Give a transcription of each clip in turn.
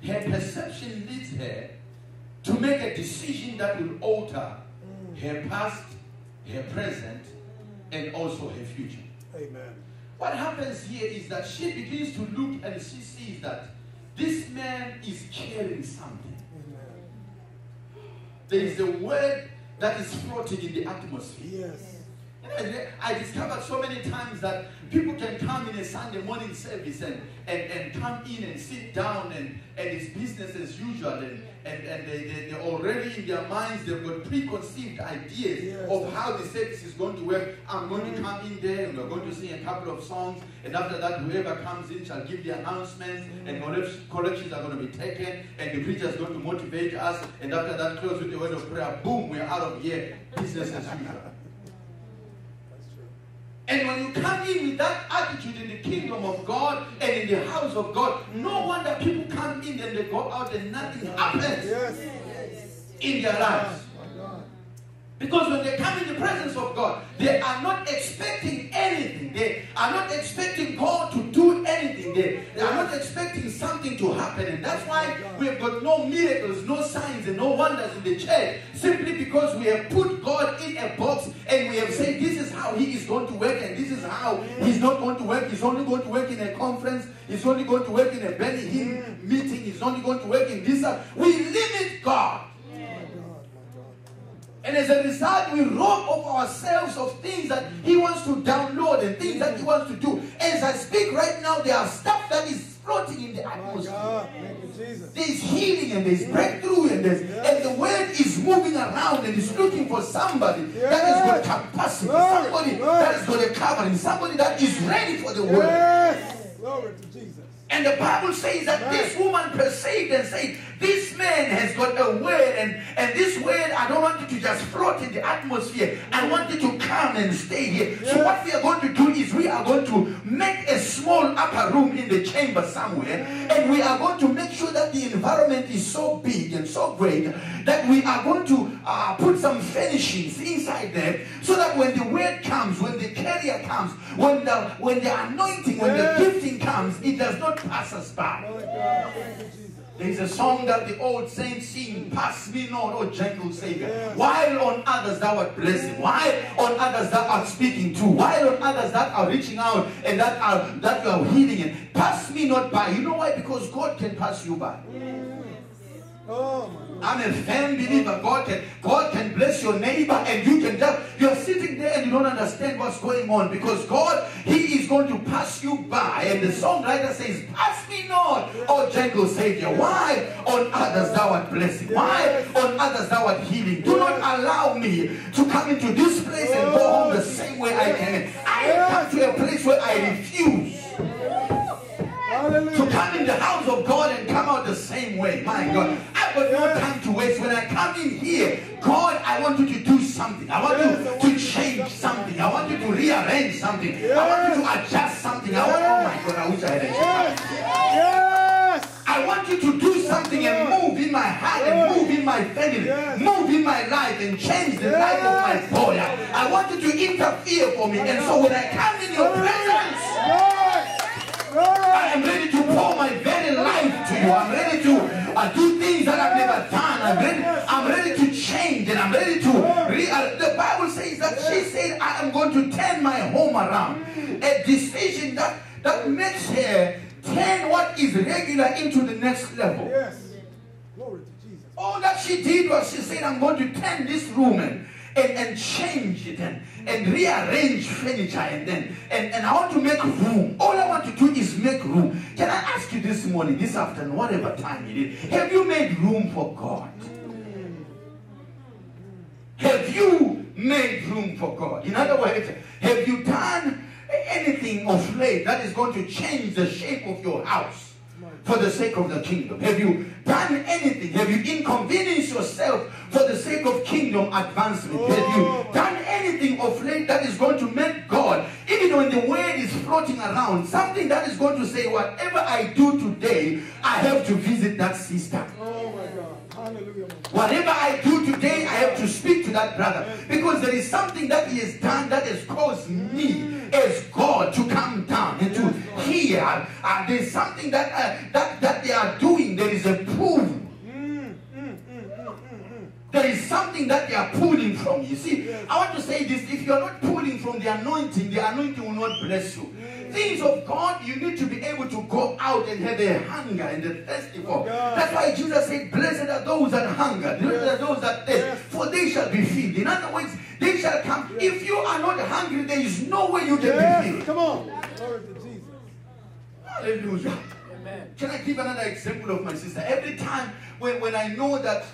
her perception leads her to make a decision that will alter her past, her present, and also her future. Amen. What happens here is that she begins to look and she sees that this man is carrying something. Amen. There is a word that is floating in the atmosphere. Yes. I discovered so many times that people can come in a Sunday morning service and come in and sit down and it's business as usual and they're already in their minds, they've got preconceived ideas of how the service is going to work. I'm going to come in there and we're going to sing a couple of songs, and after that whoever comes in shall give the announcements and corrections are going to be taken and the preacher is going to motivate us, and after that close with the word of prayer, boom, we're out of here, business as usual. And when you come in with that attitude in the kingdom of God and in the house of God, no wonder people come in and they go out and nothing happens in their lives. Because when they come in the presence of God, they are not expecting anything. They are not expecting God to do anything. They are not expecting something to happen. And that's why we have got no miracles, no signs, and no wonders in the church. Simply because we have put God in a box and we have said this is how He is going to work and this is how He's not going to work. He's only going to work in a conference. He's only going to work in a Benny Hinn meeting. He's only going to work in this. We limit God. And as a result, we rob of ourselves of things that He wants to download and things that He wants to do. As I speak right now, there are stuff that is floating in the atmosphere. There's healing and there's breakthrough and the word is moving around and it's looking for somebody that has got capacity, somebody that has got a covering, somebody that is ready for the word. Glory to Jesus. And the Bible says that this woman perceived and said, this man has got a word, and this word, I don't want it to just float in the atmosphere. I want it to come and stay here. So what we are going to do is we are going to make a small upper room in the chamber somewhere, and we are going to make sure that the environment is so big and so great that we are going to put some furnishings inside there, so that when the word comes, when the carrier comes, when the anointing, when the gifting comes, it does not pass us by. There is a song that the old saints sing, pass me not, O gentle Savior. While on others thou art blessing, while on others thou art speaking to, while on others that are reaching out and that you are healing, and pass me not by. You know why? Because God can pass you by. I'm a firm believer. God can bless your neighbor, and you're sitting there and you don't understand what's going on, because God, He is going to pass you by. And the songwriter says, pass me not, O gentle Savior. Why on others thou art blessing? Why on others thou art healing? Do not allow me to come into this place and go home the same way I came. I come to a place where I refuse to come in the house of God and come out the same way. My God, I've got no time to waste. When I come in here, God, I want you to do something. I want you to change something. I want you to rearrange something. I want you to adjust something. Oh my God, I wish I had a chance. I want you to do something and move in my heart and move in my family, move in my life and change the life of my boy. I want you to interfere for me. And so when I come in your presence, I am ready to pour my very life to you. I'm ready to do things that I've never done. I'm ready to change, and I'm ready to the Bible says that she said, I am going to turn my home around. A decision that makes her turn what is regular into the next level. Yes. Glory to Jesus. All that she did was she said, I'm going to turn this room and change it and rearrange furniture and I want to make room. All I want to do is make room. Can I ask you this morning, this afternoon, whatever time it is, have you made room for God? Have you made room for God? In other words, have you done anything of late that is going to change the shape of your house for the sake of the kingdom? Have you done anything? Have you inconvenienced yourself for the sake of kingdom advancement? Have you done anything of late that is going to make God, even when the word is floating around, something that is going to say, whatever I do today, I have to visit that sister. Oh my God. Hallelujah. Whatever I do today, I have to speak to that brother, because there is something that he has done that has caused me as God to come down and to hear. There's something that they are doing. There is a the anointing will not bless you. Things of God, you need to be able to go out and have a hunger and a thirsty for. That's why Jesus said, blessed are those that hunger, blessed are those that thirst, for they shall be filled. In other words, they shall come. If you are not hungry, there is no way you can be filled. Come on. Glory to Jesus. Hallelujah. Amen. Can I give another example of my sister? Every time when I know that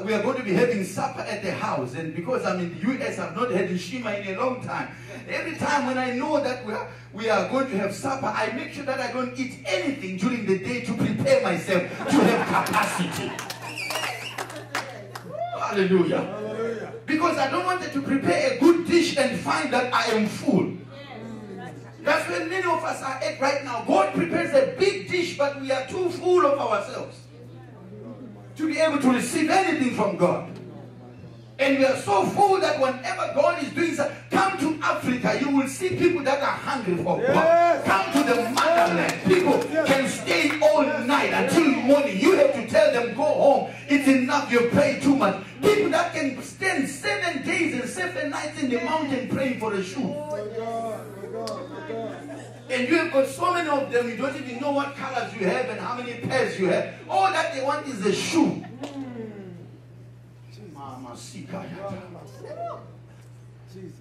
we are going to be having supper at the house, and because I'm in the US, I've not had Shema in a long time. Every time when I know that we are going to have supper, I make sure that I don't eat anything during the day to prepare myself to have capacity. Hallelujah. Hallelujah. Because I don't want to prepare a good dish and find that I am full. That's where many of us are at right now. God prepares a big dish, but we are too full of ourselves to be able to receive anything from God. And we are so full that whenever God is doing something, come to Africa, you will see people that are hungry for God. Come to the motherland. People can stay all night until morning. You have to tell them, go home. It's enough. You pray too much. People that can spend 7 days and 7 nights in the mountain praying for a shoe. And you have got so many of them, you don't even know what colors you have and how many pairs you have. All that they want is a shoe.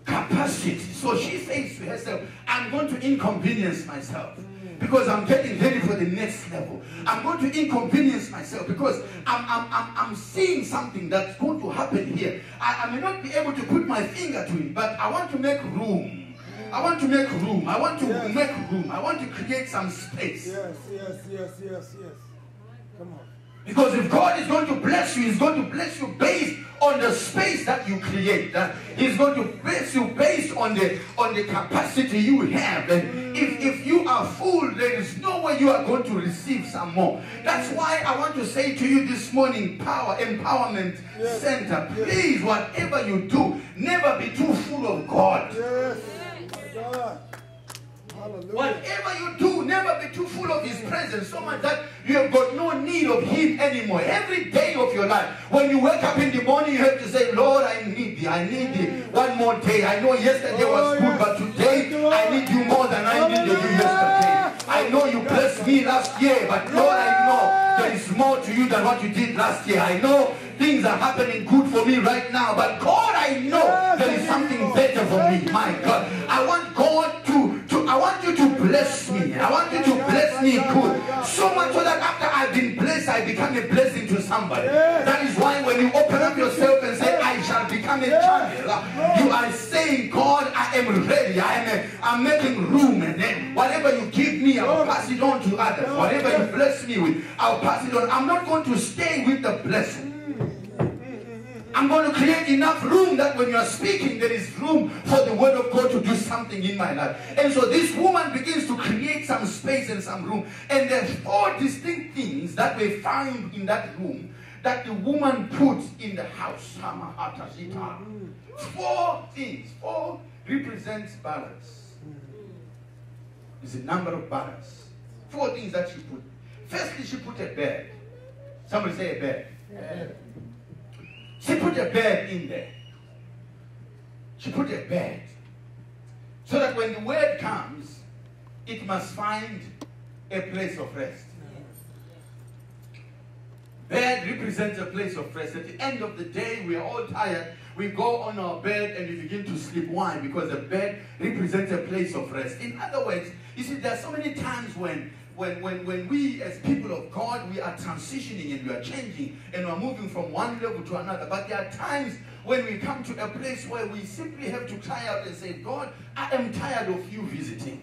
Capacity. So she says to herself, I'm going to inconvenience myself because I'm getting ready for the next level. I'm going to inconvenience myself because I'm seeing something that's going to happen here. I may not be able to put my finger to it, but I want to make room. I want to make room. I want to make room. I want to create some space. Yes. Come on. Because if God is going to bless you, He's going to bless you based on the space that you create. He's going to bless you based on the capacity you have. And if you are full, there is no way you are going to receive some more. That's why I want to say to you this morning, Empowerment Center, please, whatever you do, never be too full of God. Yes. God. Hallelujah. Whatever you do, never be too full of His presence, so much that you have got no need of Him anymore. Every day of your life, when you wake up in the morning, you have to say, Lord, I need Thee. I need Thee one more day. I know yesterday was good, but today I need You more than I needed You yesterday. I know You blessed me last year, but Lord, I know there is more to You than what You did last year. I know things are happening good for me right now, but God, I know there is something better for me. My God, I want God I want You to bless me. I want You to bless me good. So much so that after I've been blessed, I become a blessing to somebody. That is why when you open up yourself and say, I shall become a channel, you are saying, God, I am ready. I'm making room, and then whatever You give me, I'll pass it on to others. Whatever You bless me with, I'll pass it on. I'm not going to stay with the blessing. I'm going to create enough room that when you are speaking, there is room for the word of God to do something in my life. And so this woman begins to create some space and some room. And there are 4 distinct things that we found in that room that the woman put in the house. 4 things. 4 represents balance. It's a number of balance. 4 things that she put. Firstly, she put a bed. Somebody say a bed. She put a bed in there. She put a bed. So that when the word comes, it must find a place of rest. Bed represents a place of rest. At the end of the day, we are all tired. We go on our bed and we begin to sleep. Why? Because the bed represents a place of rest. In other words, you see, there are so many times when we as people of God, we are transitioning and we are changing and we are moving from one level to another. But there are times when we come to a place where we simply have to cry out and say, God, I am tired of You visiting.